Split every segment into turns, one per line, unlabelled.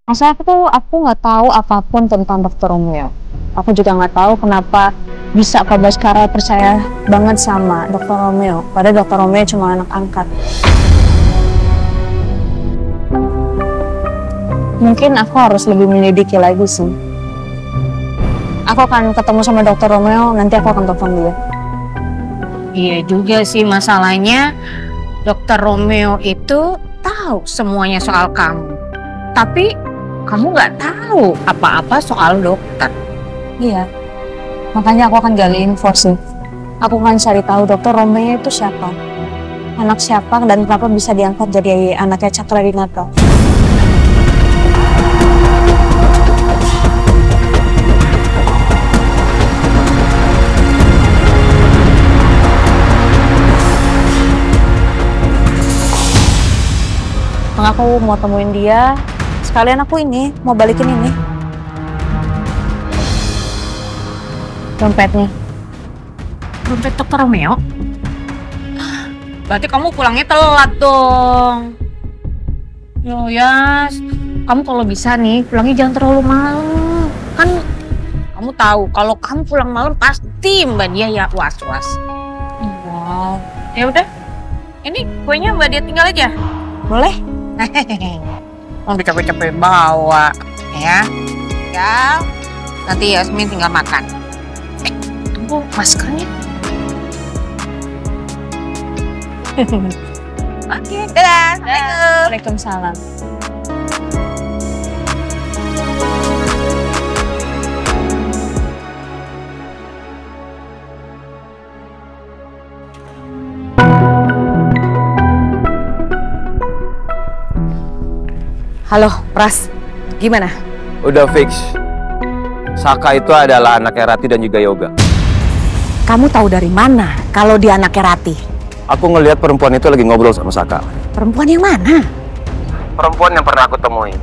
Masa aku nggak tahu apapun tentang Dokter Romeo. Aku juga nggak tahu kenapa bisa Kak Baskara percaya banget sama Dokter Romeo. Padahal Dokter Romeo cuma anak angkat. Mungkin aku harus lebih menyelidiki lagi sih. Aku akan ketemu sama Dokter Romeo, nanti aku akan telepon dia.
Iya juga sih, masalahnya Dokter Romeo itu tahu semuanya soal kamu. Tapi kamu nggak tahu apa-apa soal dokter.
Iya, makanya aku akan gali info sih. Aku akan cari tahu Dokter Romeo itu siapa, anak siapa, dan kenapa bisa diangkat jadi anaknya Cakra Dinata. Aku mau temuin dia, sekalian aku mau balikin ini. Dompetnya.
Dompet Dokter Romeo? Berarti kamu pulangnya telat dong. Yo Yas, kamu kalau bisa nih pulangnya jangan terlalu malam. Kan kamu tahu kalau kamu pulang malam pasti Mbak Dia ya was-was.
Wow.
Ya udah, ini kuenya Mbak Dia tinggal aja.
Boleh?
Mau capek-capek bawa, ya. Ya, nanti Yasmin tinggal makan. Tunggu maskernya. Oke, dadah. Assalamualaikum.
Waalaikumsalam.
Halo, Pras. Gimana?
Udah fix. Saka itu adalah anaknya Rati dan juga Yoga.
Kamu tahu dari mana kalau dia anaknya Rati?
Aku ngelihat perempuan itu lagi ngobrol sama Saka.
Perempuan yang mana?
Perempuan yang pernah aku temui.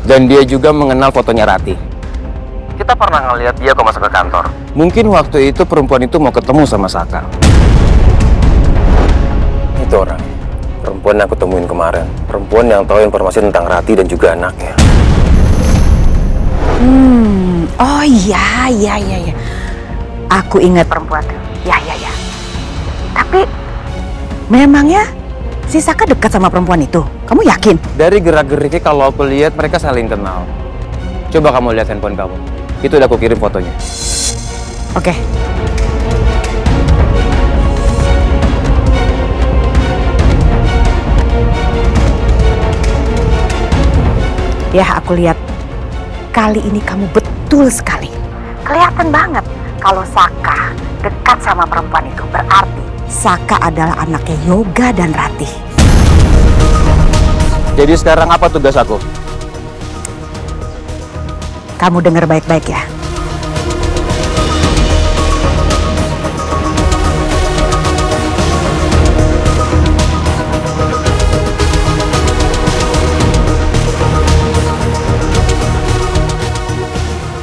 Dan dia juga mengenal fotonya Rati. Kita pernah ngelihat dia kok masuk ke kantor. Mungkin waktu itu perempuan itu mau ketemu sama Saka. Itu orang. Perempuan yang aku temuin kemarin. Perempuan yang tahu informasi tentang Rati dan juga anaknya.
Oh iya. Aku ingat perempuan itu. Ya. Tapi memangnya si Saka dekat sama perempuan itu? Kamu yakin?
Dari gerak-geriknya kalau aku lihat mereka saling kenal. Coba kamu lihat handphone kamu. Itu udah aku kirim fotonya.
Oke. Ya, aku lihat kali ini kamu betul sekali. Kelihatan banget kalau Saka dekat sama perempuan itu. Berarti Saka adalah anaknya Yoga dan Rati.
Jadi sekarang apa tugas aku?
Kamu dengar baik-baik ya.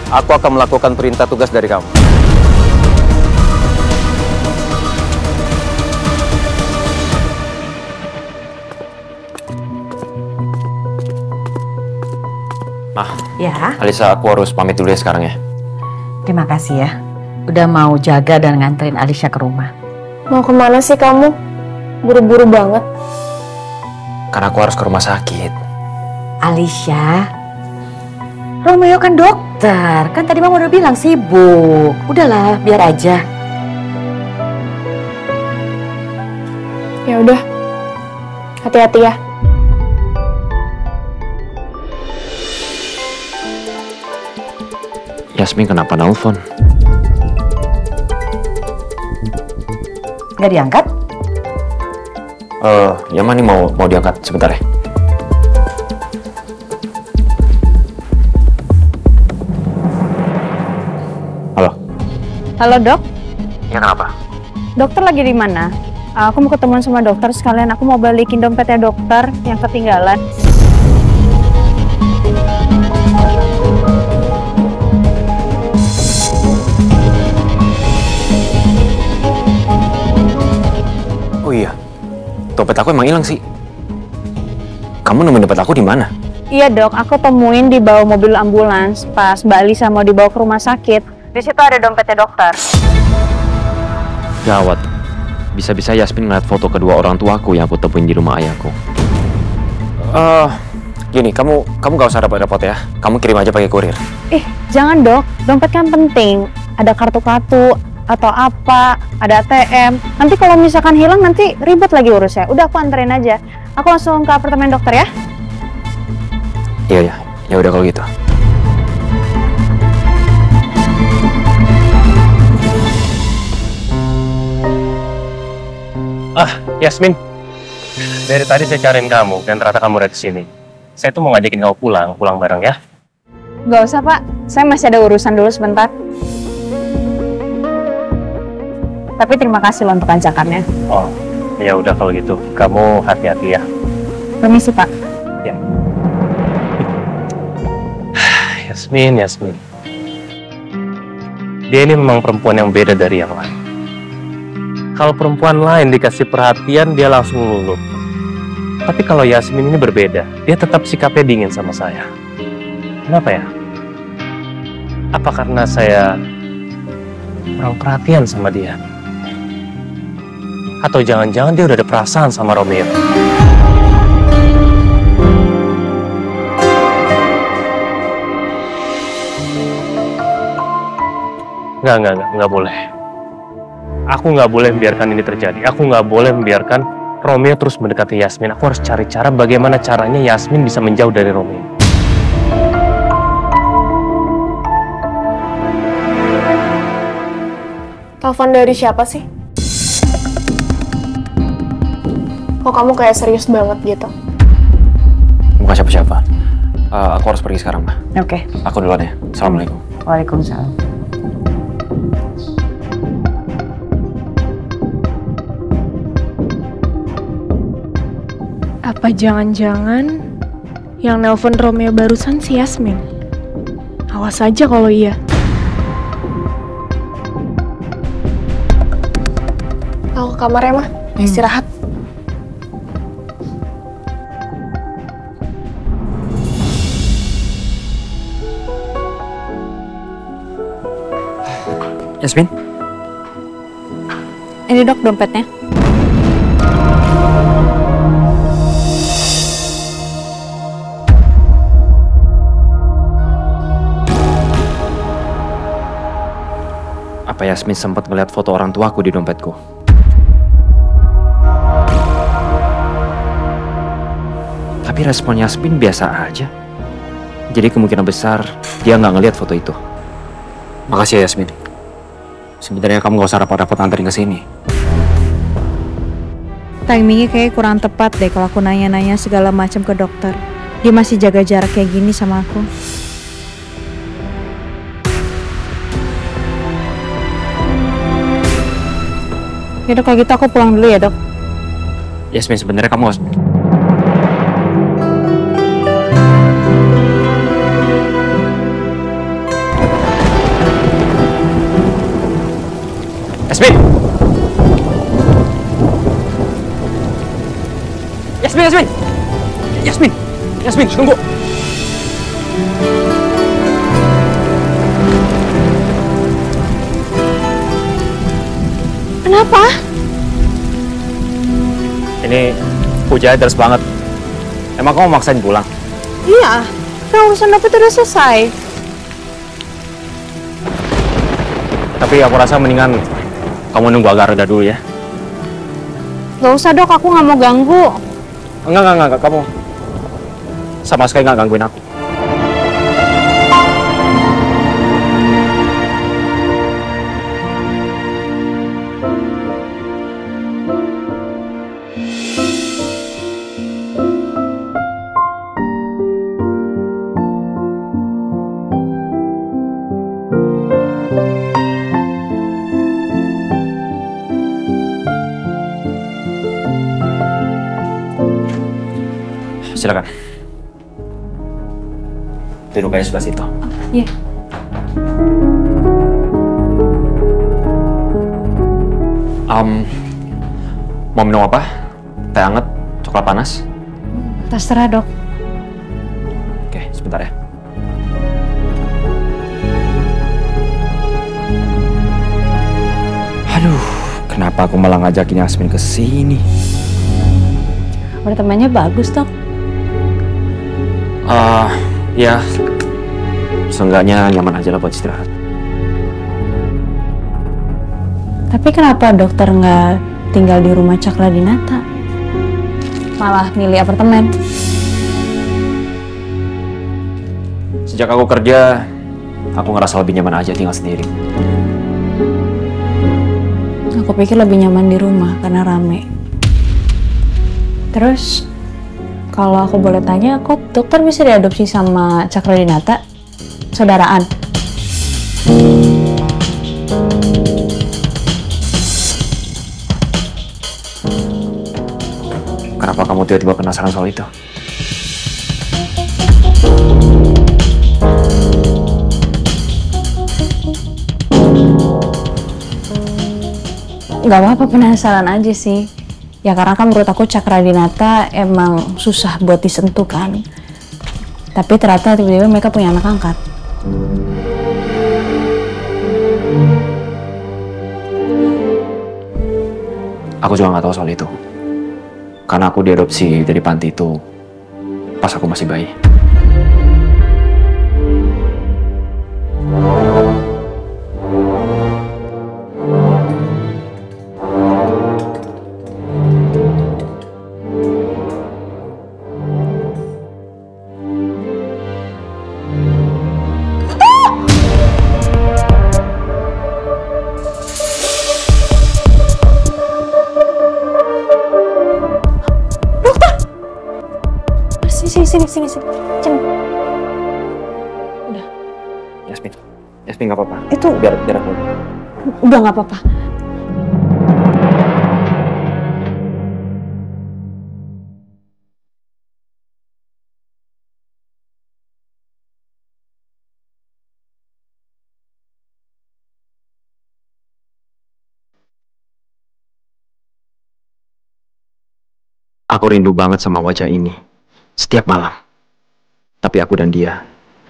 Aku akan melakukan perintah tugas dari kamu.
Ya.
Alisa, aku harus pamit dulu ya sekarang ya.
Terima kasih ya. Udah mau jaga dan nganterin Alicia ke rumah.
Mau kemana sih kamu? Buru-buru banget.
Karena aku harus ke rumah sakit.
Alicia, Romeo kan dokter. Kan tadi Mama udah bilang sibuk. Udahlah, biar aja.
Ya udah. Hati-hati ya.
Yasmin kenapa nelfon?
Nggak diangkat?
Yaman nih mau diangkat sebentar ya. Halo.
Halo dok,
Ya kenapa?
dokter lagi di mana? Aku mau ketemuan sama dokter sekalian. Aku mau balikin dompetnya dokter yang ketinggalan.
Oh iya, dompet aku emang hilang sih. Kamu nemuin dompet aku di mana?
Iya dok, aku temuin di bawah mobil ambulans pas Mbak Lisa mau dibawa ke rumah sakit. Di situ ada dompetnya dokter.
Gawat. Bisa-bisa Yasmin ngeliat foto kedua orang tuaku yang aku temuin di rumah ayahku. Gini, kamu gak usah repot-repot ya. Kamu kirim aja pakai kurir.
Jangan dok, dompet kan penting. Ada kartu-kartu atau apa, ada ATM. Nanti kalau misalkan hilang nanti ribet lagi urusnya. Udah aku anterin aja. Aku langsung ke apartemen dokter ya.
Iya, ya udah kalau gitu.
Yasmin, dari tadi saya cariin kamu dan ternyata kamu ada di sini. Saya tuh mau ngajakin kamu pulang bareng ya.
Gak usah pak, saya masih ada urusan dulu sebentar. Tapi terima kasih loh untuk ajakannya.
Oh, ya udah kalau gitu. Kamu hati-hati ya.
Permisi pak.
Ya. Yasmin. Dia ini memang perempuan yang beda dari yang lain. Kalau perempuan lain dikasih perhatian, dia langsung luluh. Tapi kalau Yasmin ini berbeda. Dia tetap sikapnya dingin sama saya. Kenapa ya? Apa karena saya kurang perhatian sama dia? Atau jangan-jangan dia udah ada perasaan sama Romeo? Nggak boleh. Aku nggak boleh membiarkan ini terjadi. Aku nggak boleh membiarkan Romeo terus mendekati Yasmin. Aku harus cari cara bagaimana caranya Yasmin bisa menjauh dari Romeo.
Telepon dari siapa sih? Kok kamu kayak serius banget gitu?
Bukan siapa-siapa. Aku harus pergi sekarang, Ma.
Oke.
Aku duluan ya. Assalamualaikum.
Waalaikumsalam.
Apa jangan-jangan yang nelpon Romeo barusan si Yasmin? Awas aja kalau iya. Aku ke kamar ya, Mah. Istirahat.
Yasmin?
Ini dok dompetnya.
Apa Yasmin sempat ngeliat foto orang tuaku di dompetku? Tapi respon Yasmin biasa aja. Jadi kemungkinan besar dia nggak ngeliat foto itu. Makasih ya Yasmin. Sebenarnya kamu gak usah repot-repot anterin ke sini.
Timingnya kayak kurang tepat deh kalau aku nanya-nanya segala macam ke dokter. Dia masih jaga jarak kayak gini sama aku. Ya dok, kalau gitu aku pulang dulu ya dok.
Yasmin, sebenarnya kamu harus... Yasmin! Yasmin! Yasmin! Yasmin, tunggu!
Kenapa?
Ini hujannya deras banget. Emang kamu maksain pulang?
Iya, kan urusan dapet udah selesai.
Tapi aku rasa mendingan kamu nunggu agak reda dulu ya.
Gak usah dok, aku gak mau ganggu.
Enggak. Kamu sama sekali nggak gangguin aku. Silakan. Duduk aja sebelah situ.
Iya.
Mau minum apa? Teh hangat? Coklat panas?
Terserah dok.
sebentar ya. Aduh, kenapa aku malah ngajakin Yasmin ke sini?
Apartemennya bagus, Dok.
Ya, seenggaknya nyaman aja lah buat istirahat.
Tapi kenapa dokter nggak tinggal di rumah Cakradinata? Malah milih apartemen.
Sejak aku kerja, aku ngerasa lebih nyaman aja tinggal sendiri.
Aku pikir lebih nyaman di rumah karena rame. Terus, kalau aku boleh tanya, kok dokter bisa diadopsi sama Cakradinata? Saudaraan?
Kenapa kamu tiba-tiba penasaran soal itu?
Gak apa-apa, penasaran aja sih. Ya karena kan menurut aku Cakradinata emang susah buat disentuh kan. Tapi ternyata tiba-tiba mereka punya anak angkat.
Aku juga nggak tahu soal itu. Karena aku diadopsi dari panti itu pas aku masih bayi.
Sini.
Yasmin nggak apa-apa.
Itu
biar aku.
udah nggak apa-apa.
Aku rindu banget sama wajah ini. Setiap malam. Tapi aku dan dia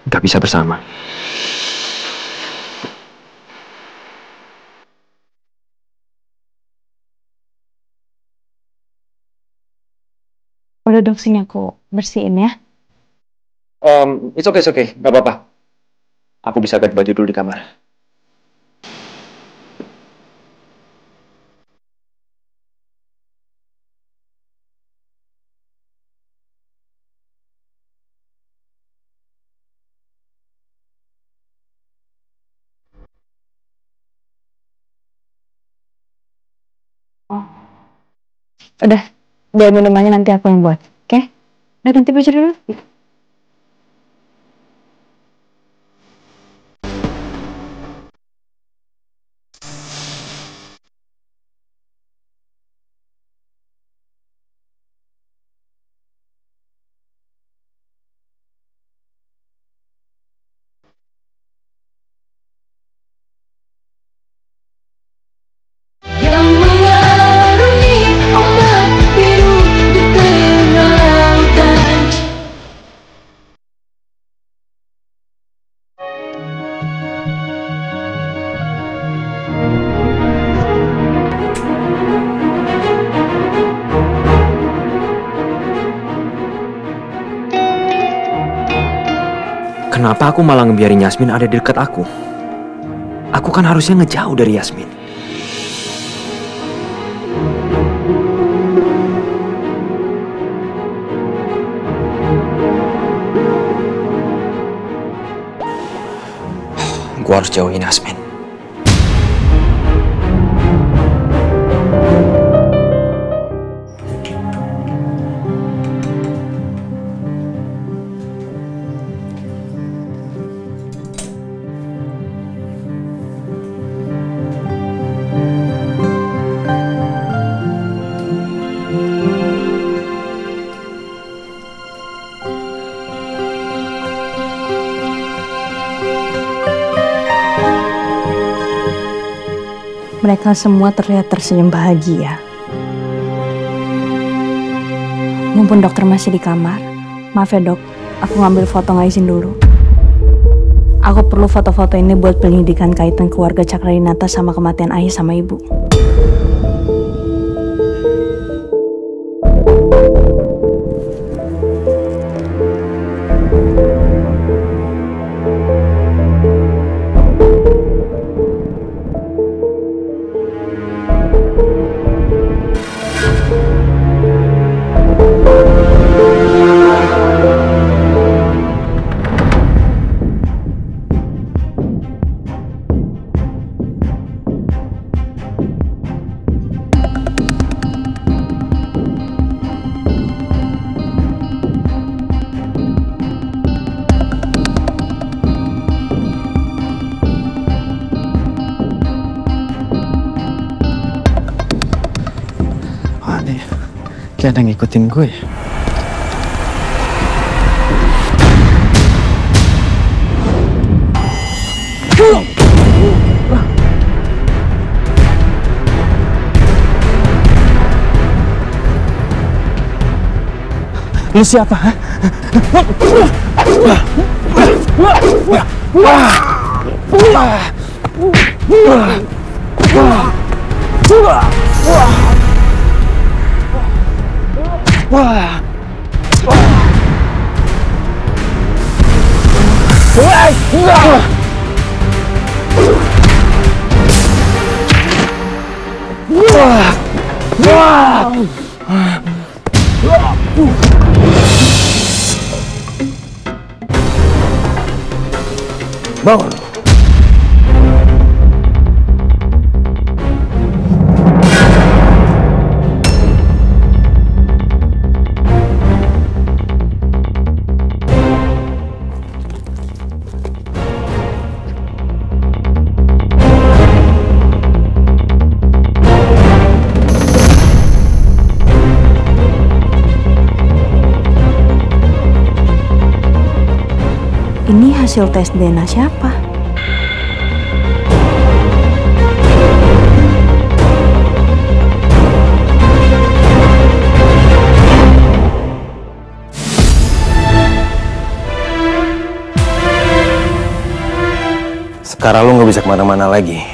nggak bisa bersama.
Udah dok, sini aku bersihin ya.
It's okay. Nggak apa-apa. Aku bisa ganti baju dulu di kamar.
Udah, biar minumannya nanti aku yang buat. Oke? Udah ganti baju dulu.
Kenapa aku malah ngebiarin Yasmin ada di dekat aku? Aku kan harusnya ngejauh dari Yasmin. Gua harus jauhin Yasmin.
Mereka semua terlihat tersenyum bahagia. Mumpun dokter masih di kamar, maaf ya dok, aku ngambil foto nggak izin dulu. Aku perlu foto-foto ini buat penyelidikan kaitan keluarga Cakradinata sama kematian ayah sama ibu.
Kayak ada yang ngikutin gue ya. Lu siapa? Ha? Bangun.
Ini hasil tes DNA siapa?
Sekarang lu nggak bisa kemana-mana lagi.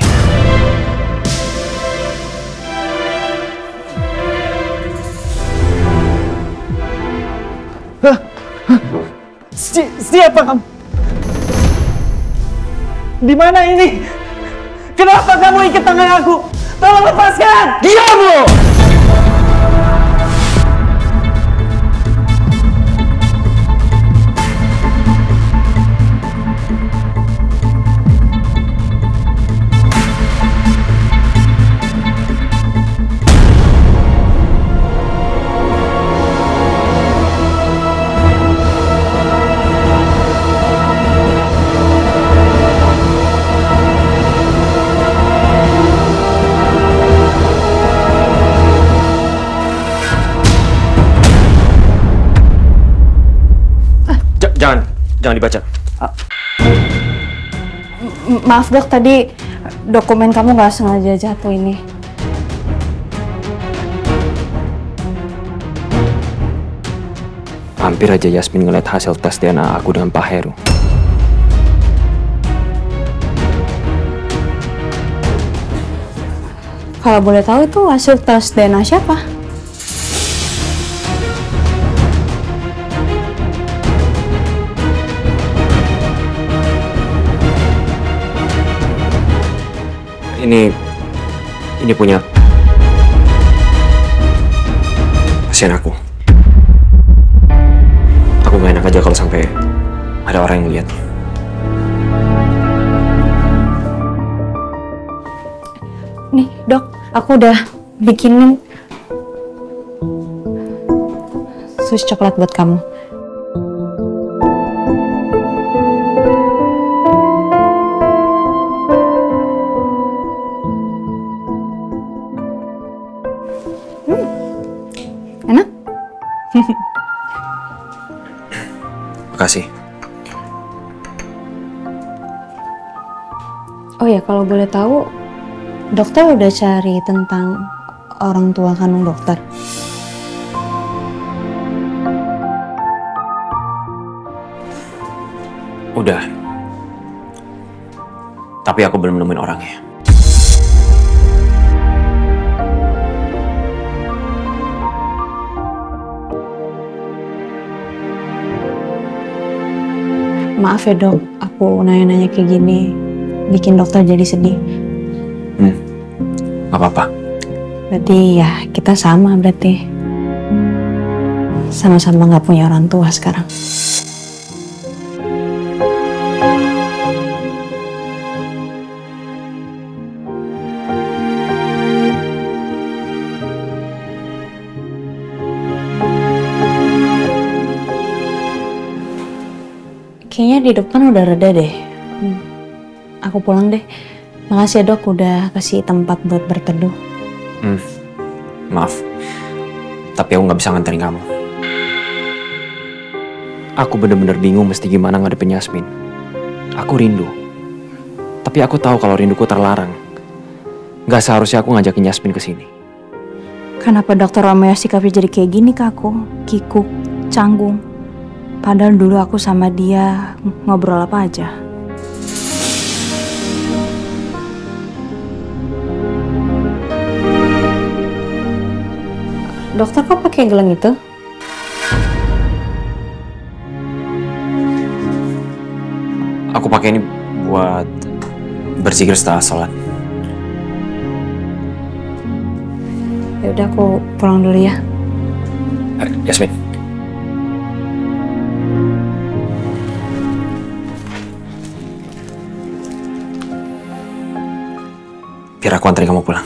Siapa kamu? Di mana ini? Kenapa kamu ikat tangan aku? Tolong lepaskan! Diam lu! Jangan dibaca.
Maaf dok, tadi dokumen kamu nggak sengaja jatuh ini.
Hampir aja Yasmin ngeliat hasil tes DNA aku dengan Pak Heru.
Kalau boleh tahu itu hasil tes DNA siapa?
Ini punya pasien aku. Aku gak enak aja kalau sampai ada orang yang lihat.
Nih dok, aku udah bikinin sus coklat buat kamu. Enak?
Makasih.
Oh ya, kalau boleh tahu, dokter udah cari tentang orang tua kandung dokter?
Udah. Tapi aku belum nemuin orangnya.
Maaf ya dok, aku nanya-nanya kayak gini, bikin dokter jadi sedih.
Gak apa-apa.
Berarti ya kita sama berarti. Sama-sama gak punya orang tua sekarang. Kayaknya di depan udah reda deh. Aku pulang deh. Makasih ya dok udah kasih tempat buat berteduh.
Maaf. Tapi aku gak bisa nganterin kamu. Aku bener-bener bingung mesti gimana ngadepin Yasmin. Aku rindu. Tapi aku tahu kalau rinduku terlarang. Gak seharusnya aku ngajakin Yasmin ke sini.
Kenapa dokter Romeo sikapnya jadi kayak gini ke aku? Kikuk, canggung. Padahal dulu aku sama dia ngobrol apa aja. Dokter kok pakai gelang itu?
Aku pakai ini buat berzikir setelah sholat.
Ya udah aku pulang dulu ya.
Yasmin. Biar aku anterin kamu pulang.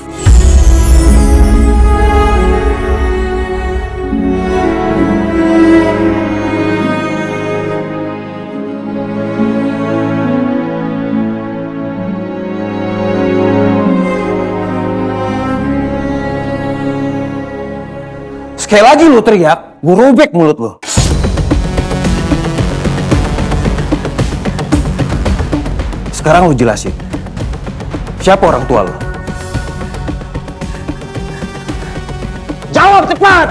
Sekali lagi lu teriak, gue robek mulut lu. Sekarang lu jelasin, siapa orang tua lu? Jawab cepat!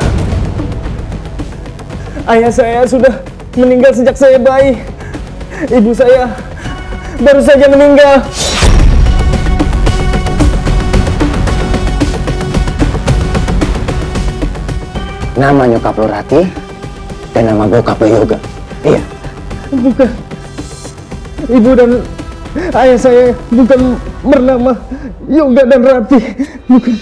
Ayah saya sudah meninggal sejak saya bayi. Ibu saya baru saja meninggal.
Nama nyokap lu Rati dan nama bokap lu Yoga. Iya.
Bukan. Ibu dan ayah saya bukan bernama Yoga dan Rati. Bukan.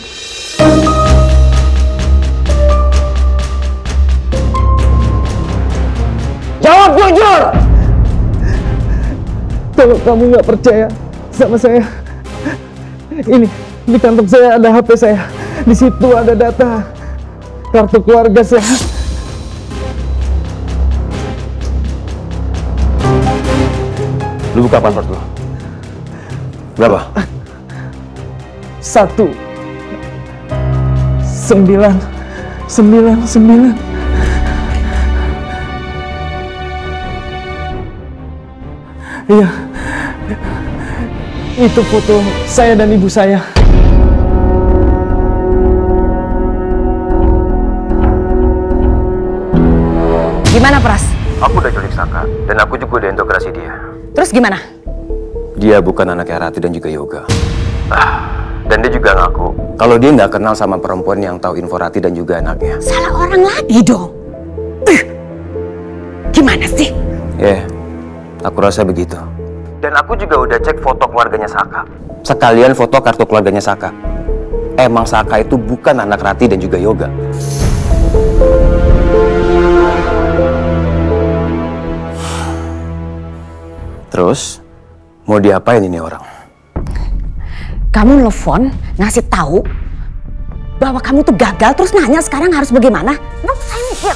Jawab jujur!
Kalau kamu nggak percaya sama saya, ini di kantong saya ada HP saya. Di situ ada data kartu keluarga saya.
Lu buka password lu. Berapa?
1999. Iya. Itu foto saya dan ibu saya.
Gimana Pras?
Aku udah culik Saka dan aku juga udah integrasi dia.
Terus gimana?
Dia bukan anaknya Rati dan juga Yoga. Dan dia juga ngaku kalau dia nggak kenal sama perempuan yang tahu info Rati dan juga anaknya.
Salah orang lagi dong. Gimana sih?
Aku rasa begitu. Dan aku juga udah cek foto keluarganya Saka. Sekalian foto kartu keluarganya Saka. Emang Saka itu bukan anak Rati dan juga Yoga. Terus, mau diapain ini orang?
Kamu nelfon, ngasih tahu bahwa kamu tuh gagal, terus nanya sekarang harus bagaimana? Emang saya mikir,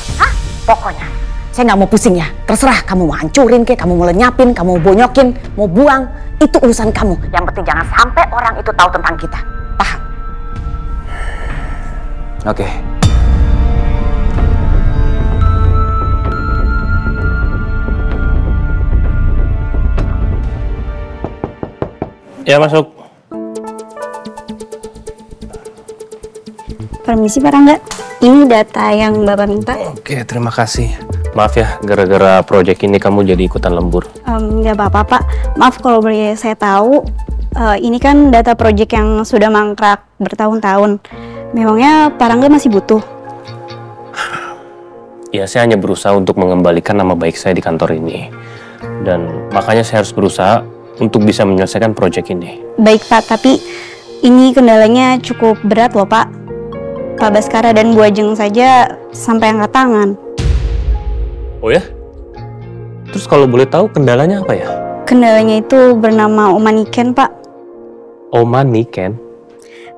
pokoknya saya nggak mau pusing ya. Terserah kamu mau hancurin kek, kamu mau lenyapin, kamu mau bonyokin, mau buang, itu urusan kamu. Yang penting jangan sampai orang itu tahu tentang kita. Paham?
Oke.
Ya, masuk.
Permisi Pak Rangga, ini data yang Bapak minta.
Oke, terima kasih. Maaf ya, gara-gara proyek ini kamu jadi ikutan lembur.
Nggak apa-apa Pak, maaf kalau boleh saya tahu, ini kan data proyek yang sudah mangkrak bertahun-tahun. Memangnya Pak Rangga masih butuh?
Ya, saya hanya berusaha untuk mengembalikan nama baik saya di kantor ini. Dan makanya saya harus berusaha untuk bisa menyelesaikan proyek ini. Baik Pak, tapi ini kendalanya cukup berat loh Pak. Pak Baskara dan Bu Ajeng saja sampai angkat tangan. Oh ya? Terus kalau boleh tahu kendalanya apa ya? Kendalanya itu bernama Oma Niken, Pak. Oma Niken?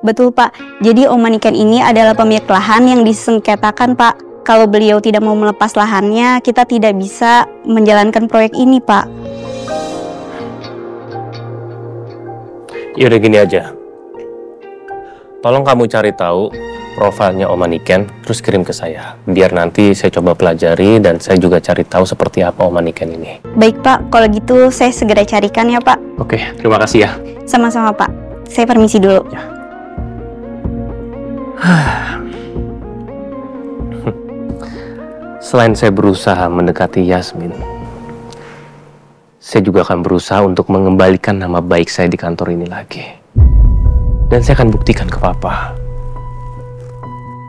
Betul, Pak. Jadi Oma Niken ini adalah pemilik lahan yang disengketakan, Pak. Kalau beliau tidak mau melepas lahannya, kita tidak bisa menjalankan proyek ini, Pak. Yaudah gini aja. Tolong kamu cari tahu profilnya Oma Niken, terus kirim ke saya. Biar nanti saya coba pelajari dan saya juga cari tahu seperti apa Oma Niken ini. Baik Pak, kalau gitu saya segera carikan ya Pak. Oke, terima kasih ya. Sama-sama Pak. Saya permisi dulu. Ya. Selain saya berusaha mendekati Yasmin, saya juga akan berusaha untuk mengembalikan nama baik saya di kantor ini lagi. Dan saya akan buktikan ke Papa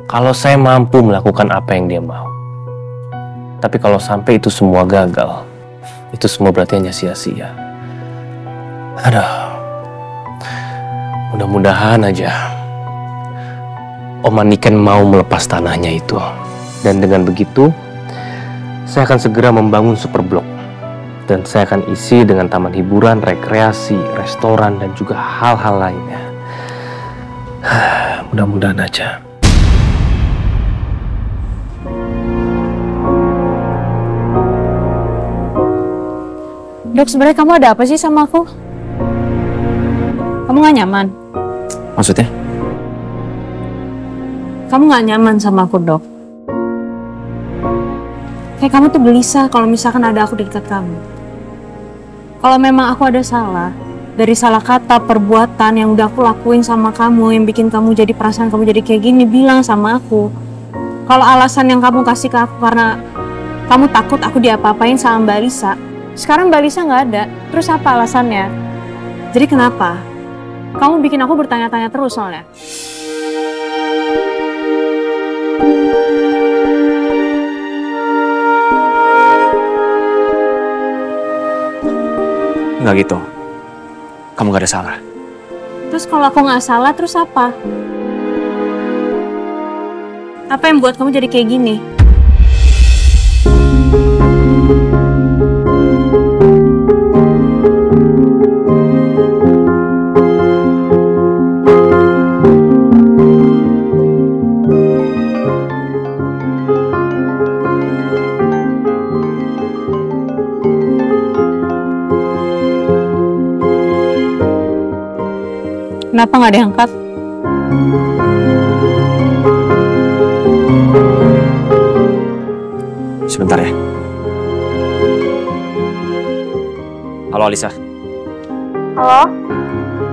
kalau saya mampu melakukan apa yang dia mau. Tapi kalau sampai itu semua gagal, itu semua berarti hanya sia-sia. Aduh, mudah-mudahan aja Oma Niken mau melepas tanahnya itu. Dan dengan begitu, saya akan segera membangun Superblok. Dan saya akan isi dengan taman hiburan, rekreasi, restoran, dan juga hal-hal lainnya. Mudah-mudahan aja.
Dok, sebenarnya kamu ada apa sih sama aku? Kamu gak nyaman?
Maksudnya?
Kamu gak nyaman sama aku, Dok? Kayak kamu tuh gelisah kalau misalkan ada aku di dekat kamu. Kalau memang aku ada salah, dari salah kata, perbuatan yang udah aku lakuin sama kamu, yang bikin kamu jadi perasaan kamu jadi kayak gini, bilang sama aku. Kalau alasan yang kamu kasih ke aku karena kamu takut aku diapa-apain sama Mbak Lisa, sekarang Mbak Lisa nggak ada, terus apa alasannya? Jadi kenapa? Kamu bikin aku bertanya-tanya terus soalnya.
Nggak gitu. Kamu nggak ada salah.
Terus kalau aku nggak salah, terus apa? Apa yang buat kamu jadi kayak gini? Kenapa nggak diangkat?
Sebentar ya. Halo Alisa.
Halo?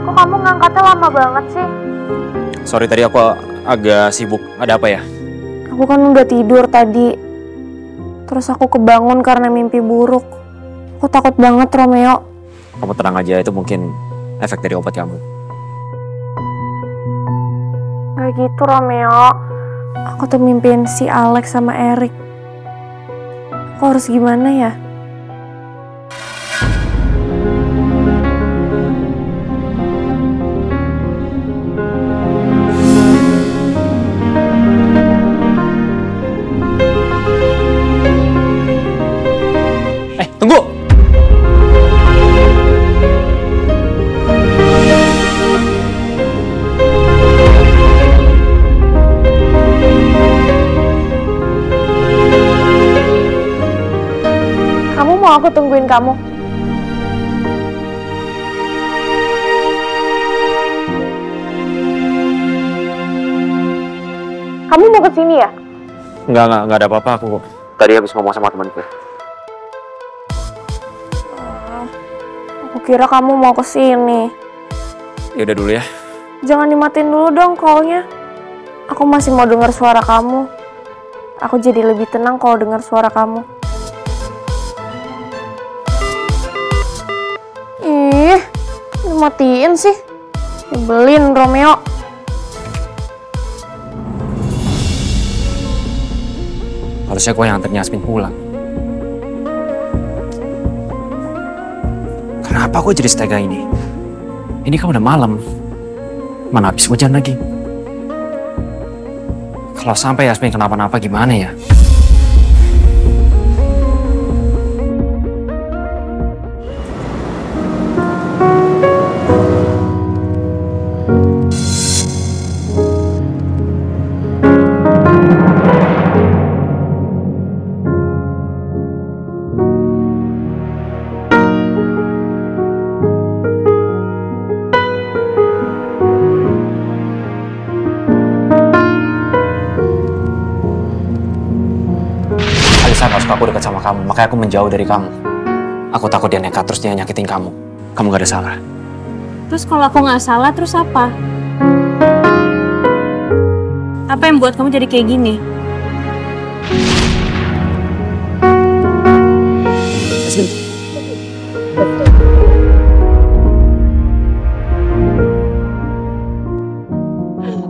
Kok kamu ngangkatnya lama banget sih?
Sorry tadi aku agak sibuk. Ada apa ya?
Aku kan udah tidur tadi. Terus aku kebangun karena mimpi buruk. Aku takut banget, Romeo.
Kamu tenang aja, itu mungkin efek dari obat kamu.
Gak gitu, Romeo. Aku tuh mimpiin si Alex sama Eric. Aku harus gimana ya?
Tunggu!
Kamu mau aku tungguin kamu? Kamu mau kesini ya?
Nggak ada apa-apa. Aku tadi habis ngomong sama temanku.
Aku kira kamu mau kesini.
Ya udah dulu ya.
Jangan dimatiin dulu dong call-nya. Aku masih mau dengar suara kamu. Aku jadi lebih tenang kalau dengar suara kamu. matiin sih? Nyebelin Romeo.
Harusnya gue yang anterin Yasmin pulang. Kenapa gue jadi setega ini? Ini kan udah malam. Mana habis hujan lagi. Kalau sampai Yasmin kenapa-napa gimana ya? Alisa nggak suka aku dekat sama kamu, makanya aku menjauh dari kamu. Aku takut dia nekat terus dia nyakitin kamu. Kamu gak ada salah.
Terus kalau aku nggak salah, terus apa? Apa yang buat kamu jadi kayak gini?
Yasmin.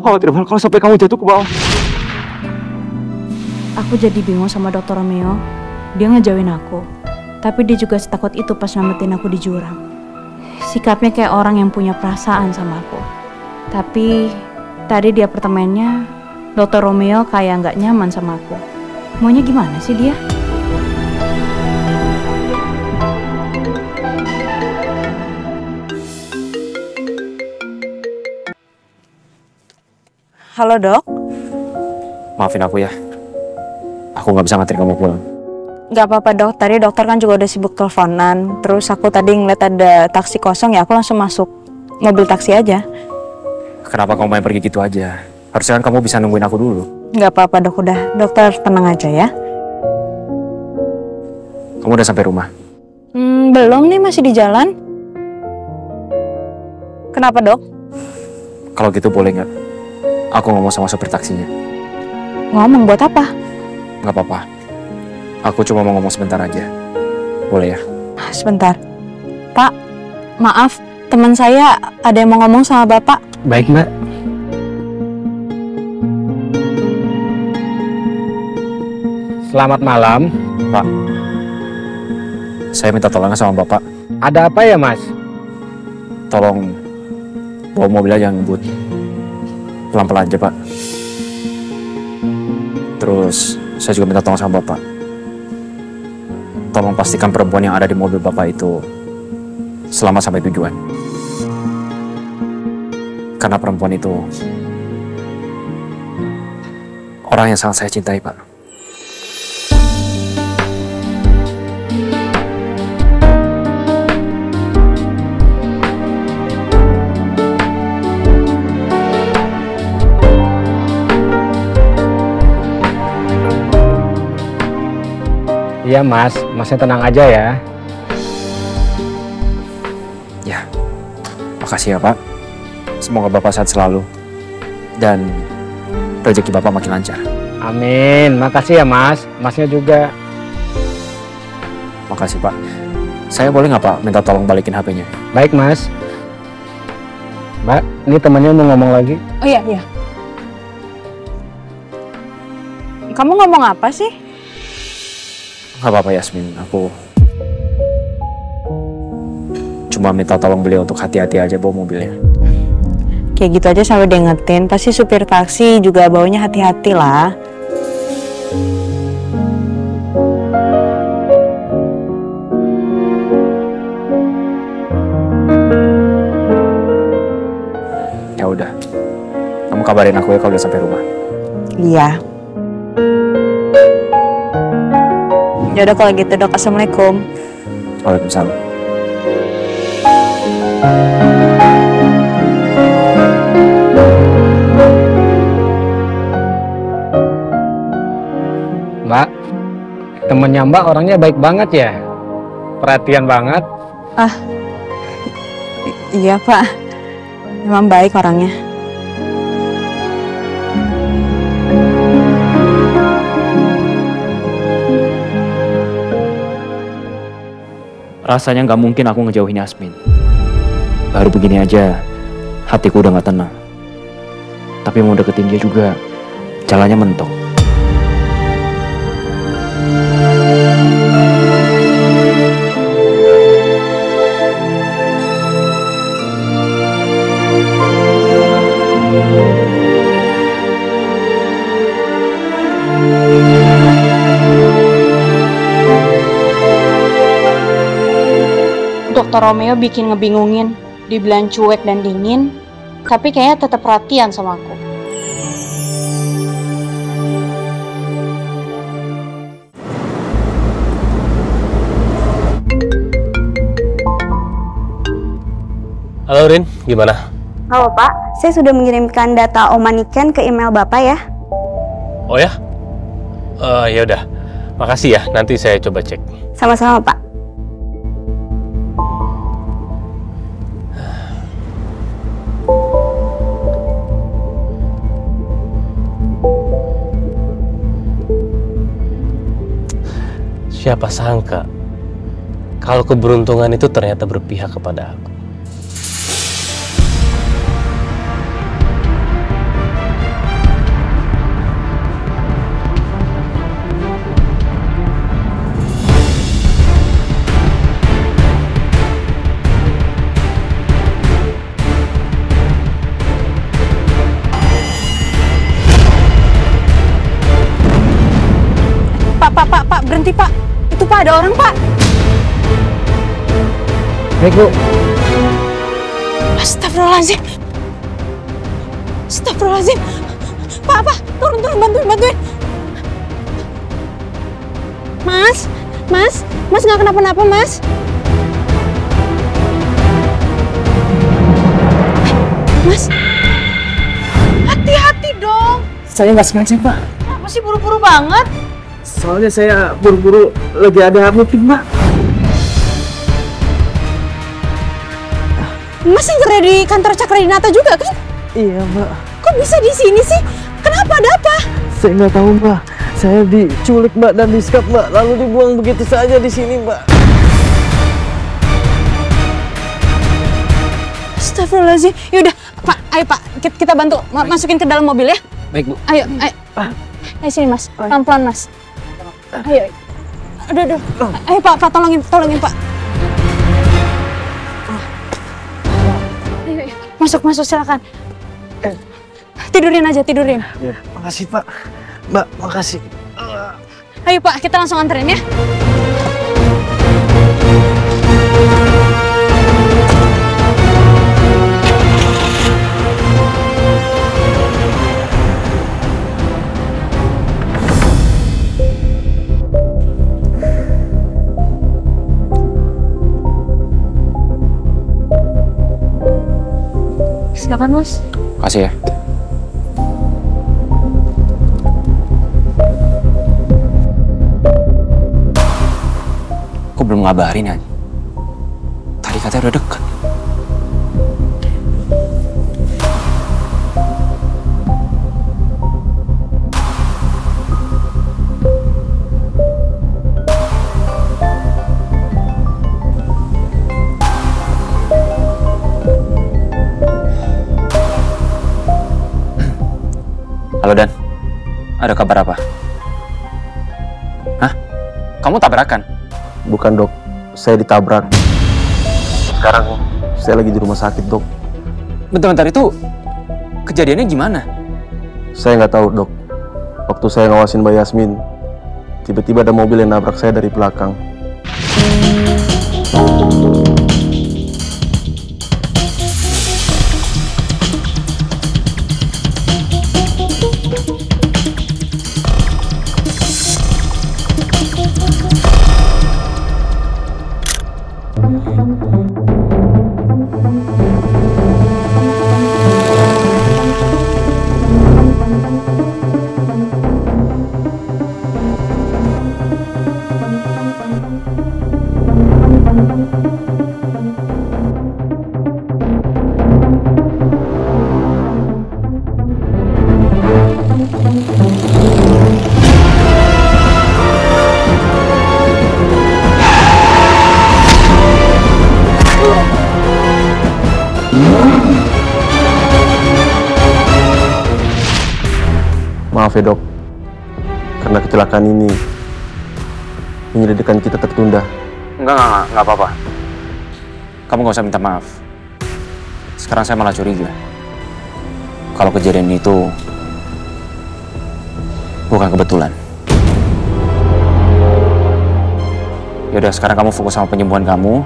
Khawatir banget kalau sampai kamu jatuh ke bawah.
Aku jadi bingung sama Dokter Romeo. Dia ngejauhin aku. Tapi dia juga setakut itu pas nyelamatin aku di jurang. Sikapnya kayak orang yang punya perasaan sama aku. Tapi tadi di apartemennya, Dokter Romeo kayak nggak nyaman sama aku. Maunya gimana sih dia?
Halo dok.
Maafin aku ya. Aku nggak bisa nganterin kamu pulang.
Gak apa-apa dok, tadi dokter kan juga udah sibuk teleponan. Terus aku tadi ngeliat ada taksi kosong ya, aku langsung masuk mobil taksi aja.
Kenapa kamu main pergi gitu aja? Harusnya kan kamu bisa nungguin aku dulu.
Gak apa-apa dok, udah. Dokter tenang aja ya.
Kamu udah sampai rumah?
Belum nih, masih di jalan. Kenapa dok?
Kalau gitu boleh nggak? Aku ngomong sama supir taksinya.
Ngomong buat apa?
Nggak apa-apa. Aku cuma mau ngomong sebentar aja. Boleh ya?
Sebentar. Pak, maaf. Teman saya ada yang mau ngomong sama bapak.
Baik, Mbak. Selamat malam.
Pak, saya minta tolongnya sama Bapak.
Ada apa ya, Mas?
Tolong bawa mobil aja ngebut. Pelan-pelan aja, Pak. Terus saya juga minta tolong sama Bapak. Tolong pastikan perempuan yang ada di mobil Bapak itu selamat sampai tujuan. Karena perempuan itu orang yang sangat saya cintai, Pak.
Iya, Mas. Masnya tenang aja ya.
Ya, makasih ya, Pak. Semoga Bapak sehat selalu. Dan rezeki Bapak makin lancar.
Amin. Makasih ya, Mas. Masnya juga.
Makasih, Pak. Saya boleh nggak, Pak, minta tolong balikin HP-nya?
Baik, Mas. Mbak, ini temannya mau ngomong lagi.
Oh iya, iya. Kamu ngomong apa sih?
Nggak apa-apa, Yasmin. Aku cuma minta tolong beliau untuk hati-hati aja bawa mobilnya.
Kayak gitu aja sampai diingetin. Pasti supir taksi juga bawanya hati-hati lah.
Ya udah. Kamu kabarin aku ya kalau udah sampai rumah.
Iya. Ya udah kalau gitu dok, assalamualaikum.
Waalaikumsalam.
Mbak, temennya Mbak orangnya baik banget ya. Perhatian banget.
Iya pak, memang baik orangnya.
Rasanya nggak mungkin aku ngejauhin Yasmin. Baru begini aja, hatiku udah gak tenang. Tapi mau deketin dia juga, jalannya mentok.
Dokter Romeo bikin ngebingungin, dibilang cuek dan dingin, tapi kayaknya tetap perhatian sama aku.
Halo Rin, gimana?
Halo Pak, saya sudah mengirimkan data Oma Niken ke email Bapak ya.
Oh ya? Ya udah. Makasih ya, nanti saya coba cek.
Sama-sama Pak.
Siapa sangka kalau keberuntungan itu ternyata berpihak kepada aku.
Pak, berhenti Pak. Itu Pak, ada orang Pak.
Baik Bu.
Astagfirullahaladzim. Astagfirullahaladzim. Pak, turun, bantuin. Mas nggak kenapa-napa Mas. Mas, hati-hati dong.
Saya nggak sengaja Pak.
Kenapa sih buru-buru banget?
Soalnya saya buru-buru lagi ada meeting Mbak.
Mas yang kerja di kantor Cakradinata juga kan?
Iya Mbak.
Kok bisa di sini sih? Kenapa, ada apa?
Saya nggak tahu Mbak. Saya diculik Mbak dan disekap Mbak, lalu dibuang begitu saja di sini Mbak.
Astagfirullahaladzim. Yaudah, Pak, ayo Pak, kita bantu masukin ke dalam mobil ya.
Baik Bu.
Ayo. Ayo sini Mas, pelan-pelan Mas. Ayo. Aduh. Ayo Pak, tolongin Pak. Ayo. Masuk silakan. Tidurin aja.
Ya, makasih Pak. Mbak, makasih.
Ayo Pak, kita langsung anterin ya. Silakan Mas.
Makasih ya. Kok belum ngabarin aja? Tadi katanya udah dekat. Halo Dan, ada kabar apa? Hah? Kamu tabrakan?
Bukan dok, saya ditabrak. Sekarang saya lagi di rumah sakit dok.
Bentar, itu kejadiannya gimana?
Saya nggak tahu dok. Waktu saya ngawasin Mbak Yasmin, tiba-tiba ada mobil yang nabrak saya dari belakang. Maaf ya dok, karena kecelakaan ini penyelidikan kita tertunda.
Enggak apa-apa. Kamu gak usah minta maaf. Sekarang saya malah curiga kalau kejadian itu bukan kebetulan. Yaudah, sekarang kamu fokus sama penyembuhan kamu.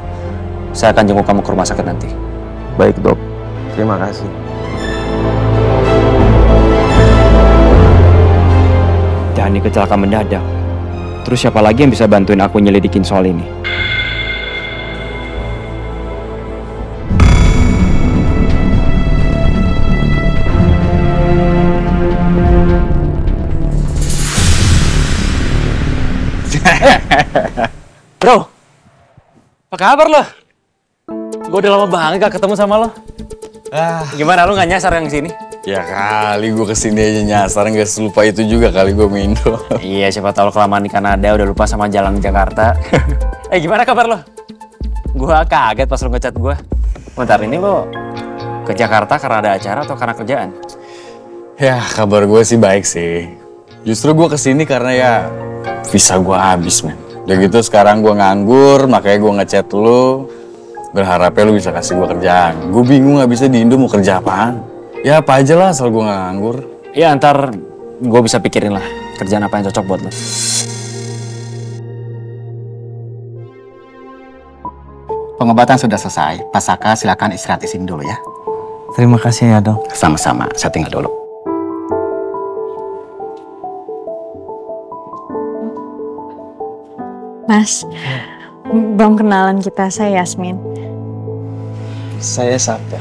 Saya akan jenguk kamu ke rumah sakit nanti.
Baik dok, terima kasih.
Dan ini kecelakaan mendadak. Terus siapa lagi yang bisa bantuin aku nyelidikin soal ini?
Bro, apa kabar lo? Gue udah lama banget gak ketemu sama lo. Gimana, lo gak nyasar yang sini?
Ya kali gue kesini aja nyasar, gak selupa itu juga kali gue Indo.
Iya, siapa tahu lo kelamaan di Kanada udah lupa sama jalan Jakarta.
Gimana kabar lo?
Gue kaget pas lo ngechat gue. Bentar, ini lo ke Jakarta karena ada acara atau karena kerjaan?
Ya kabar gue sih baik sih. Justru gue kesini karena ya visa gue habis men. Udah gitu sekarang gue nganggur, makanya gue ngechat lo. Berharapnya lo bisa kasih gue kerjaan. Gue bingung gak bisa di Indo mau kerja apaan. Ya apa aja lah asal gue gak nganggur.
Ya ntar gue bisa pikirin lah kerjaan apa yang cocok buat lo.
Pengobatan sudah selesai. Pak Saka silakan istirahat di sini dulu ya.
Terima kasih ya dok.
Sama-sama, saya tinggal dulu.
Mas, belum kenalan kita, saya Yasmin.
Saya Saka.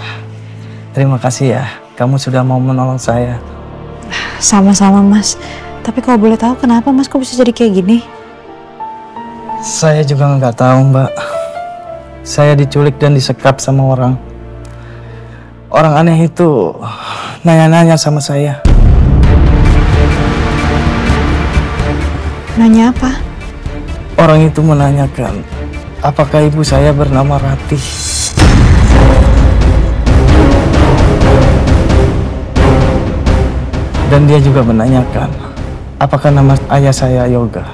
Terima kasih ya, kamu sudah mau menolong saya.
Sama-sama Mas. Tapi kalau boleh tahu kenapa Mas kok bisa jadi kayak gini?
Saya juga nggak tahu Mbak. Saya diculik dan disekap sama orang. Orang aneh itu nanya-nanya sama saya.
Nanya apa?
Orang itu menanyakan, apakah ibu saya bernama Ratih? Dan dia juga menanyakan, apakah nama ayah saya Yoga?